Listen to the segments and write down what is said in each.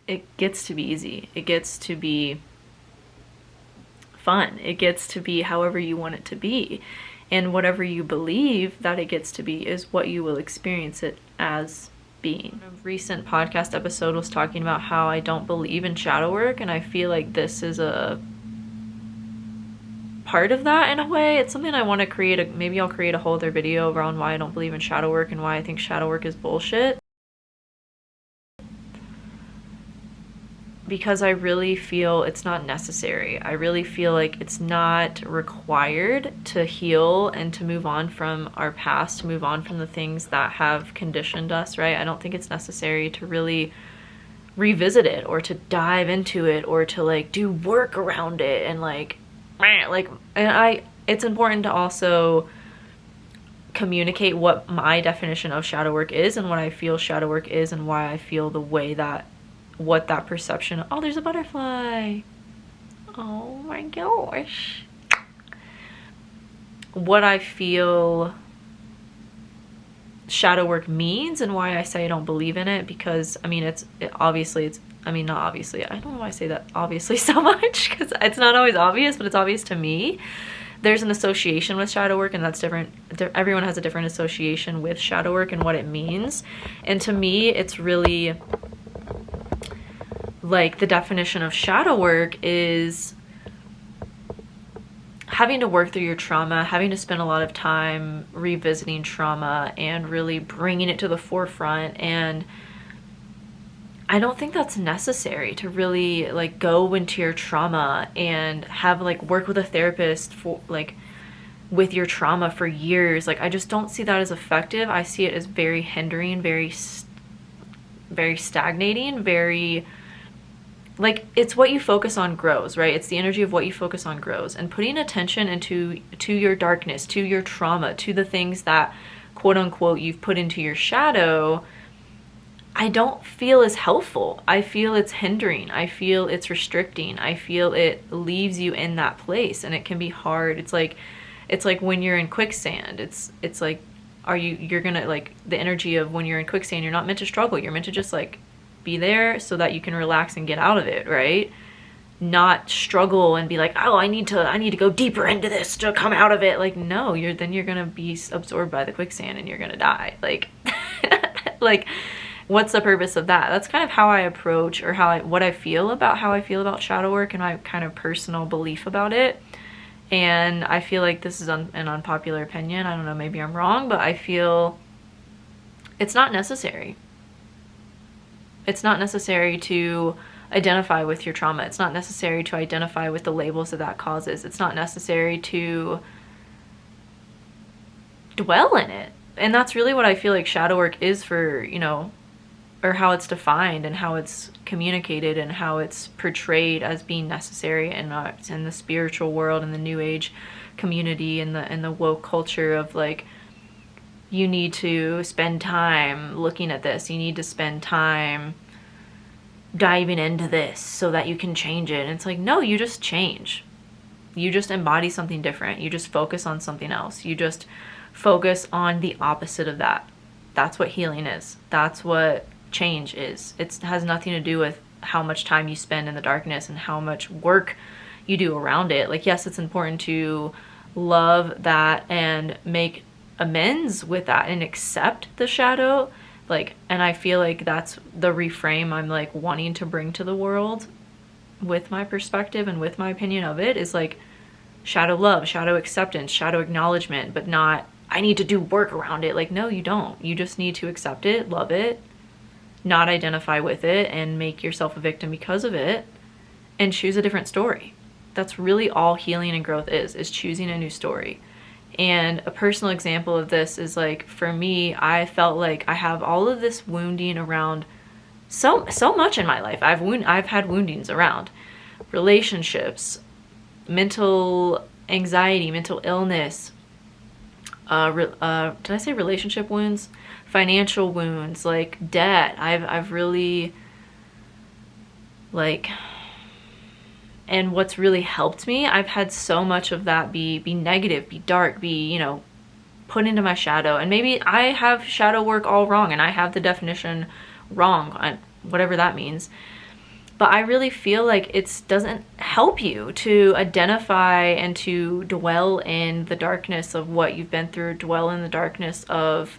it gets to be easy. It gets to be fun. It gets to be however you want it to be. And whatever you believe that it gets to be is what you will experience it as being. A recent podcast episode was talking about how I don't believe in shadow work, and I feel like this is a part of that in a way. It's something I want to create. Maybe I'll create a whole other video around why I don't believe in shadow work and why I think shadow work is bullshit. Because I really feel it's not necessary. I really feel like it's not required to heal and to move on from our past, to move on from the things that have conditioned us, right? I don't think it's necessary to really revisit it or to dive into it or to like do work around it and it's important to also communicate what my definition of shadow work is and what I feel shadow work is and why I feel the way that what that perception. Oh, there's a butterfly. Oh my gosh. What I feel shadow work means and why I say I don't believe in it, because I mean not obviously, I don't know why I say that obviously so much, because it's not always obvious, but it's obvious to me. There's an association with shadow work, and that's different. Everyone has a different association with shadow work and what it means. And to me, it's really like the definition of shadow work is having to work through your trauma, having to spend a lot of time revisiting trauma and really bringing it to the forefront. And I don't think that's necessary to really like go into your trauma and have like work with a therapist for like with your trauma for years. Like I just don't see that as effective. I see it as very hindering, very stagnating, very like it's what you focus on grows, right? It's the energy of what you focus on grows. And putting attention to your darkness, to your trauma, to the things that quote unquote you've put into your shadow, I don't feel is helpful. I feel it's hindering. I feel it's restricting. I feel it leaves you in that place, and it can be hard. It's like when you're in quicksand. It's like you're gonna like the energy of when you're in quicksand, you're not meant to struggle. You're meant to just like be there so that you can relax and get out of it, right? Not struggle and be like, oh, I need to go deeper into this to come out of it. Like, no, you're gonna be absorbed by the quicksand and you're gonna die. Like, like, what's the purpose of that? That's kind of how I approach, or what I feel about shadow work and my kind of personal belief about it. And I feel like this is an unpopular opinion. I don't know, maybe I'm wrong, but I feel it's not necessary. It's not necessary to identify with your trauma. It's not necessary to identify with the labels that causes. It's not necessary to dwell in it. And that's really what I feel like shadow work is for, you know, or how it's defined and how it's communicated and how it's portrayed as being necessary in the spiritual world and the new age community and the woke culture of like, you need to spend time looking at this. You need to spend time diving into this so that you can change it. And it's like, no, you just change. You just embody something different. You just focus on something else. You just focus on the opposite of that. That's what healing is. That's what change is. It has nothing to do with how much time you spend in the darkness and how much work you do around it. Like, yes, it's important to love that and make amends with that and accept the shadow, like, and I feel like that's the reframe I'm like wanting to bring to the world with my perspective and with my opinion of it, is like shadow love, shadow acceptance, shadow acknowledgement, but not I need to do work around it. Like, no, you don't. You just need to accept it, love it, not identify with it and make yourself a victim because of it, and choose a different story. That's really all healing and growth is choosing a new story. And a personal example of this is like, for me, I felt like I have all of this wounding around so much in my life. I've had woundings around relationships, mental anxiety, mental illness, did I say relationship wounds? Financial wounds, like debt. I've really like, and what's really helped me, I've had so much of that be negative, be dark, be, you know, put into my shadow. And maybe I have shadow work all wrong and I have the definition wrong, whatever that means. But I really feel like it doesn't help you to identify and to dwell in the darkness of what you've been through, dwell in the darkness of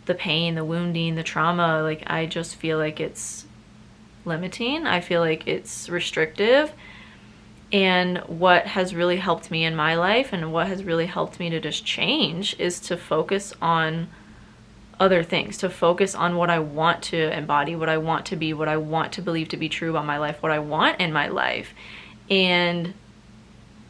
the pain, the wounding, the trauma. Like, I just feel like it's limiting. I feel like it's restrictive. And what has really helped me in my life and what has really helped me to just change is to focus on other things, to focus on what I want to embody, what I want to be, what I want to believe to be true about my life, what I want in my life. And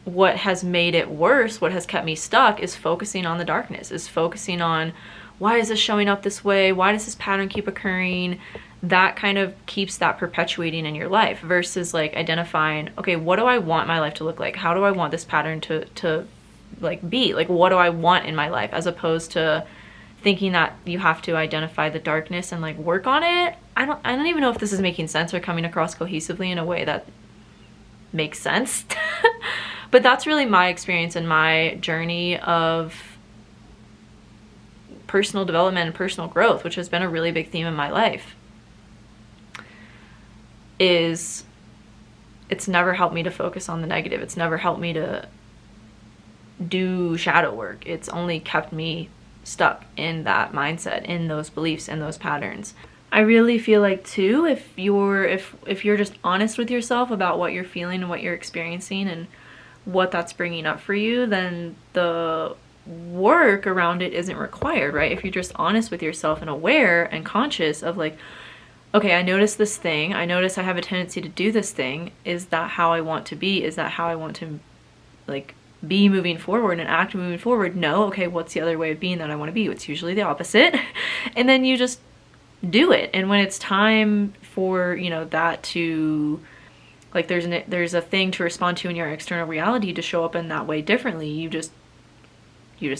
what has made it worse, what has kept me stuck, is focusing on the darkness, is focusing on, why is this showing up this way? Why does this pattern keep occurring? That kind of keeps that perpetuating in your life, versus like identifying, okay, what do I want my life to look like? How do I want this pattern to like be? Like, what do I want in my life? As opposed to thinking that you have to identify the darkness and like work on it. I don't even know if this is making sense or coming across cohesively in a way that makes sense. But that's really my experience and my journey of personal development and personal growth, which has been a really big theme in my life. It's never helped me to focus on the negative. It's never helped me to do shadow work. It's only kept me stuck in that mindset, in those beliefs and those patterns. I really feel like too, if you're just honest with yourself about what you're feeling and what you're experiencing and what that's bringing up for you, then the work around it isn't required, right? If you're just honest with yourself and aware and conscious of like, okay, I notice this thing, I notice I have a tendency to do this thing, is that how I want to be? Is that how I want to like be moving forward and act moving forward? No. Okay, what's the other way of being that I want to be? It's usually the opposite. And then you just do it. And when it's time for, you know, that to, like, there's a thing to respond to in your external reality to show up in that way differently. You just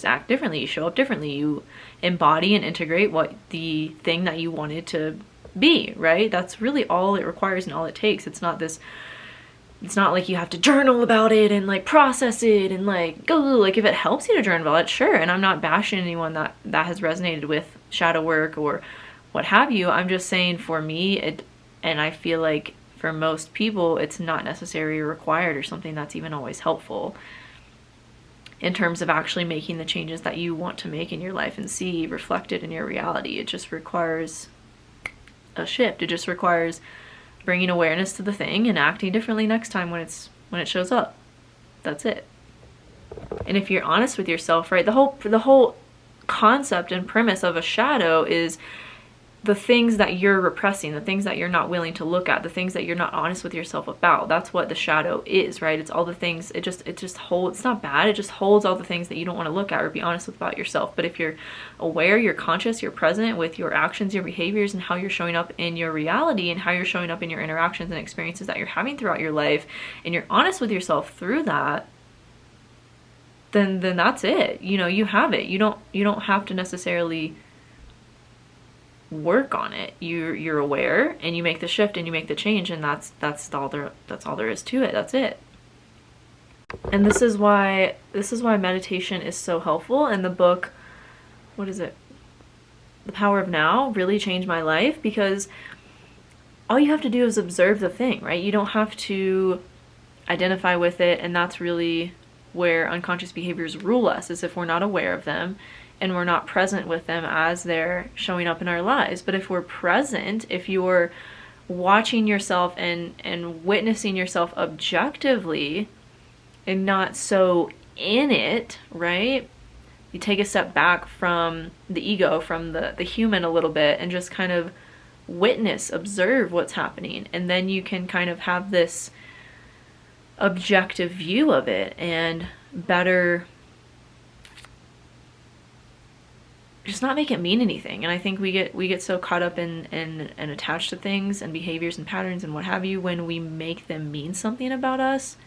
act differently. You show up differently. You embody and integrate what the thing that you wanted to be, right? That's really all it requires and all it takes. It's not like you have to journal about it and like process it and like go, like, if it helps you to journal about it, sure. And I'm not bashing anyone that has resonated with shadow work or what have you. I'm just saying, for me, and I feel like for most people, it's not necessary or required or something that's even always helpful in terms of actually making the changes that you want to make in your life and see reflected in your reality. It just requires a shift. It just requires bringing awareness to the thing and acting differently next time when it shows up. That's it. And if you're honest with yourself, right, the whole concept and premise of a shadow is the things that you're repressing, the things that you're not willing to look at, the things that you're not honest with yourself about. That's what the shadow is, right? It's all the things, it just holds, it's not bad, it just holds all the things that you don't want to look at or be honest with about yourself. But if you're aware, you're conscious, you're present with your actions, your behaviors, and how you're showing up in your reality and how you're showing up in your interactions and experiences that you're having throughout your life, and you're honest with yourself through that, then that's it. You know, you have it. You don't have to necessarily work on it. You're aware and you make the shift and you make the change, and that's all there is to it. That's it. And this is why meditation is so helpful. And the book, what is it? The Power of Now really changed my life, because all you have to do is observe the thing, right? You don't have to identify with it, and that's really where unconscious behaviors rule us, is if we're not aware of them and we're not present with them as they're showing up in our lives. But if we're present, if you're watching yourself and witnessing yourself objectively and not so in it, right? You take a step back from the ego, from the human a little bit, and just kind of witness, observe what's happening. And then you can kind of have this objective view of it and better just not make it mean anything. And I think we get so caught up in and attached to things and behaviors and patterns and what have you when we make them mean something about us,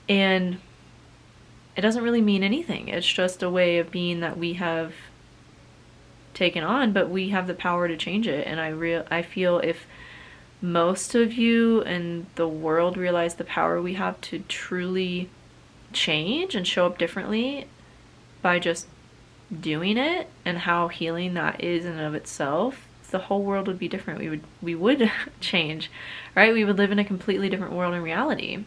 and it doesn't really mean anything. It's just a way of being that we have taken on, but we have the power to change it. And I feel if most of you and the world realize the power we have to truly change and show up differently by just doing it, and how healing that is in and of itself the whole world would be different. We would change, right? We would live in a completely different world and reality.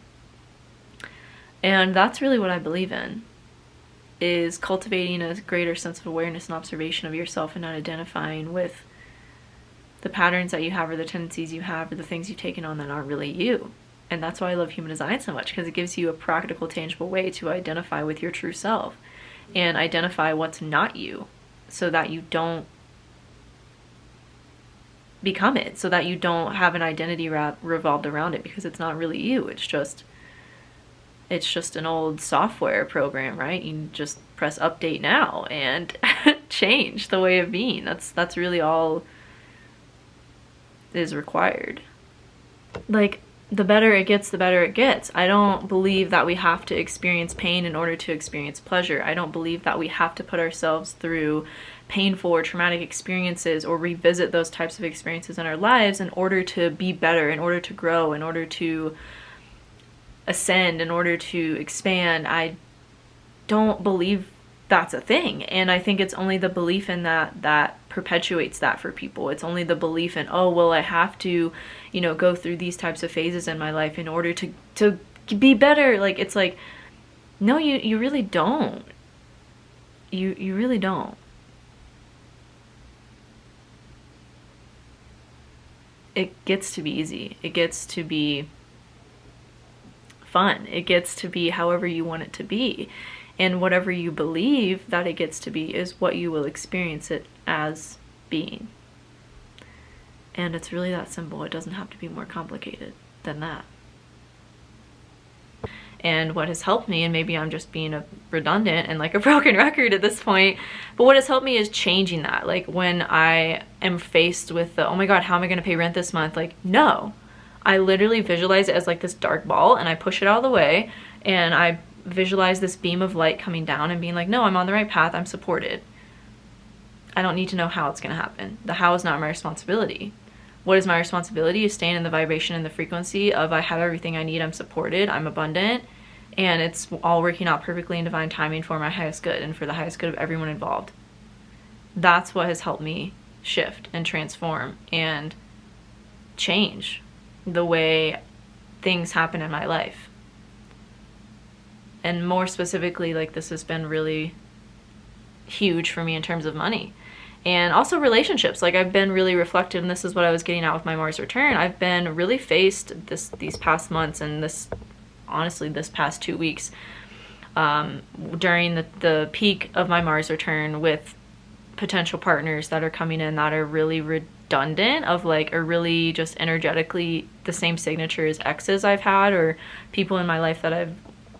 And that's really what I believe in, is cultivating a greater sense of awareness and observation of yourself, and not identifying with the patterns that you have, or the tendencies you have, or the things you've taken on that aren't really you. And that's why I love human design so much, because it gives you a practical, tangible way to identify with your true self and identify what's not you, so that you don't become it, so that you don't have an identity revolved around it, because it's not really you. It's just an old software program, right? You just press update now and change the way of being. That's really all is required. Like, the better it gets, the better it gets. I don't believe that we have to experience pain in order to experience pleasure. I don't believe that we have to put ourselves through painful or traumatic experiences, or revisit those types of experiences in our lives in order to be better, in order to grow, in order to ascend, in order to expand. I don't believe that's a thing. And I think it's only the belief in that perpetuates that for people. It's only the belief in, oh, well, I have to, go through these types of phases in my life in order to be better. Like, it's like, no, you really don't. You really don't. It gets to be easy. It gets to be fun. It gets to be however you want it to be. And whatever you believe that it gets to be is what you will experience it as being. And it's really that simple. It doesn't have to be more complicated than that. And what has helped me, and maybe I'm just being redundant and like a broken record at this point, but what has helped me is changing that. Like, when I am faced with the, oh my God, how am I going to pay rent this month? Like, no. I literally visualize it as like this dark ball, and I push it out of the way, and I visualize this beam of light coming down and being like, no, I'm on the right path. I'm supported. I don't need to know how it's going to happen. The how is not my responsibility. What is my responsibility is staying in the vibration and the frequency of, I have everything I need, I'm supported, I'm abundant, and it's all working out perfectly in divine timing for my highest good and for the highest good of everyone involved. That's what has helped me shift and transform and change the way things happen in my life. And more specifically, like, this has been really huge for me in terms of money. And also relationships. Like, I've been really reflective, and this is what I was getting at with my Mars return. I've been really faced these past months, and honestly this past 2 weeks, during the peak of my Mars return, with potential partners that are coming in that are really redundant, of like, are really just energetically the same signature as exes I've had, or people in my life that I've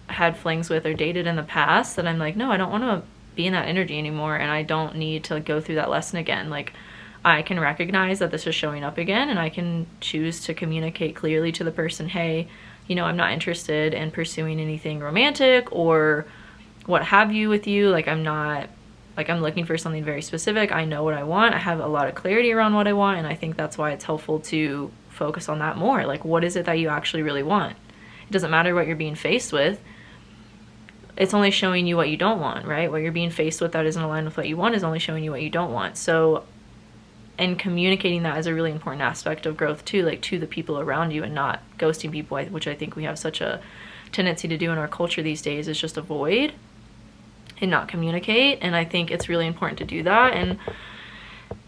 had flings with or dated in the past, that I'm like, no, I don't want to be in that energy anymore, and I don't need to go through that lesson again. Like, I can recognize that this is showing up again, and I can choose to communicate clearly to the person, hey, I'm not interested in pursuing anything romantic or what have you with you. Like, I'm looking for something very specific. I know what I want. I have a lot of clarity around what I want, and I think that's why it's helpful to focus on that more. Like, what is it that you actually really want? It doesn't matter what you're being faced with. It's only showing you what you don't want, right? What you're being faced with that isn't aligned with what you want is only showing you what you don't want. So, and communicating that is a really important aspect of growth too, like, to the people around you, and not ghosting people, which I think we have such a tendency to do in our culture these days, is just avoid and not communicate. And I think it's really important to do that. And,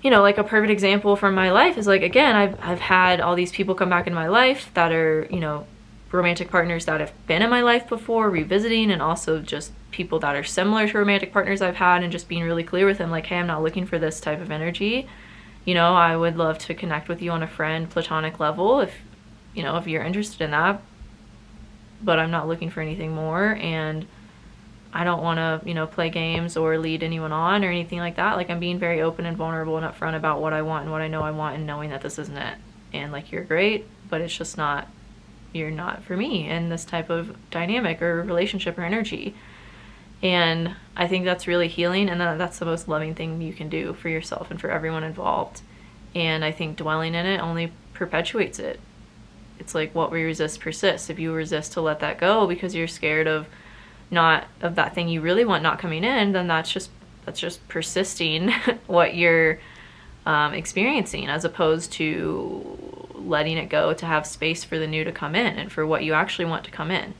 like, a perfect example from my life is, like, again, I've had all these people come back in my life that are, romantic partners that have been in my life before, revisiting, and also just people that are similar to romantic partners I've had, and just being really clear with them, like, hey, I'm not looking for this type of energy. I would love to connect with you on a friend, platonic level, if you're interested in that, but I'm not looking for anything more, and I don't want to, play games or lead anyone on or anything like that. Like, I'm being very open and vulnerable and upfront about what I want and what I know I want, and knowing that this isn't it. And, like, you're great, but it's just not, you're not for me in this type of dynamic or relationship or energy. And I think that's really healing, and that's the most loving thing you can do for yourself and for everyone involved. And I think dwelling in it only perpetuates it. It's like, what we resist persists. If you resist to let that go because you're scared of that thing you really want not coming in, then that's just persisting what you're experiencing, as opposed to letting it go to have space for the new to come in and for what you actually want to come in.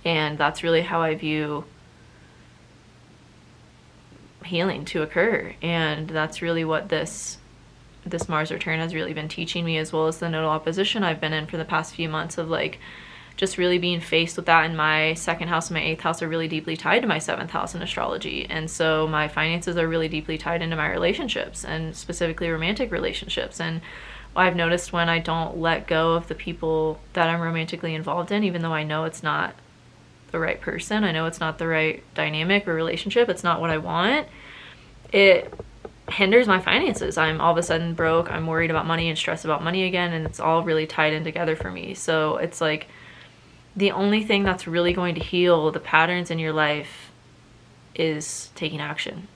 And that's really how I view healing to occur. And that's really what this Mars return has really been teaching me, as well as the nodal opposition I've been in for the past few months, of like just really being faced with that. And my second house and my eighth house are really deeply tied to my seventh house in astrology. And so my finances are really deeply tied into my relationships, and specifically romantic relationships. And I've noticed when I don't let go of the people that I'm romantically involved in, even though I know it's not the right person, I know it's not the right dynamic or relationship, it's not what I want, it hinders my finances. I'm all of a sudden broke, I'm worried about money and stressed about money again, and it's all really tied in together for me. So it's like the only thing that's really going to heal the patterns in your life is taking action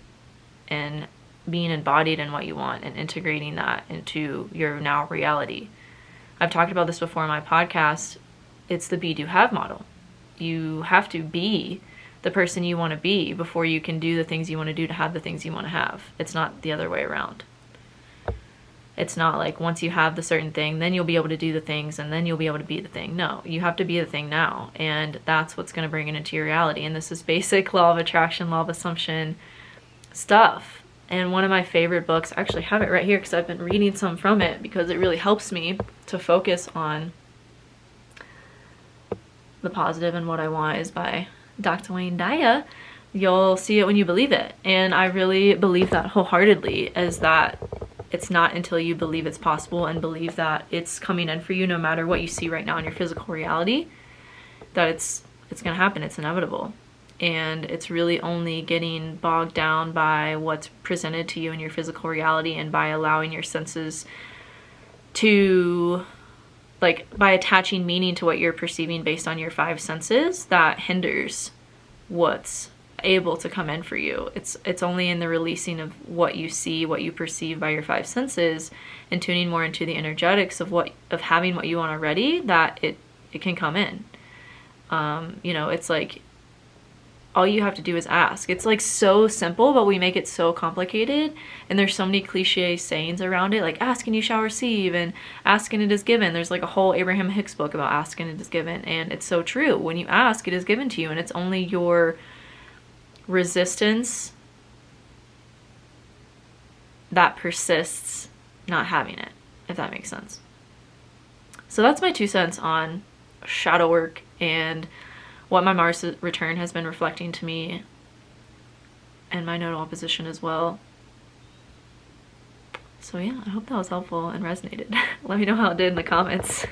and being embodied in what you want and integrating that into your now reality. I've talked about this before in my podcast. It's the be, do, have model. You have to be the person you want to be before you can do the things you want to do to have the things you want to have. It's not the other way around. It's not like once you have the certain thing, then you'll be able to do the things and then you'll be able to be the thing. No, you have to be the thing now. And that's what's going to bring it into your reality. And this is basic law of attraction, law of assumption stuff. And one of my favorite books, I actually have it right here because I've been reading some from it because it really helps me to focus on the positive and what I want, is by Dr. Wayne Dyer. You'll see it when you believe it. And I really believe that wholeheartedly, as that it's not until you believe it's possible and believe that it's coming in for you no matter what you see right now in your physical reality, that it's going to happen. It's inevitable. And it's really only getting bogged down by what's presented to you in your physical reality, and by allowing your senses to, like, by attaching meaning to what you're perceiving based on your five senses, that hinders what's able to come in for you. It's only in the releasing of what you see, what you perceive by your five senses, and tuning more into the energetics of having what you want already, that it can come in. You know, it's like all you have to do is ask. It's like so simple, but we make it so complicated. And there's so many cliche sayings around it, like ask and you shall receive, and ask and it is given. There's like a whole Abraham Hicks book about ask and it is given. And it's so true. When you ask, it is given to you. And it's only your resistance that persists not having it, if that makes sense. So that's my 2 cents on shadow work and what my Mars return has been reflecting to me, and my nodal opposition as well. So yeah, I hope that was helpful and resonated. Let me know how it did in the comments.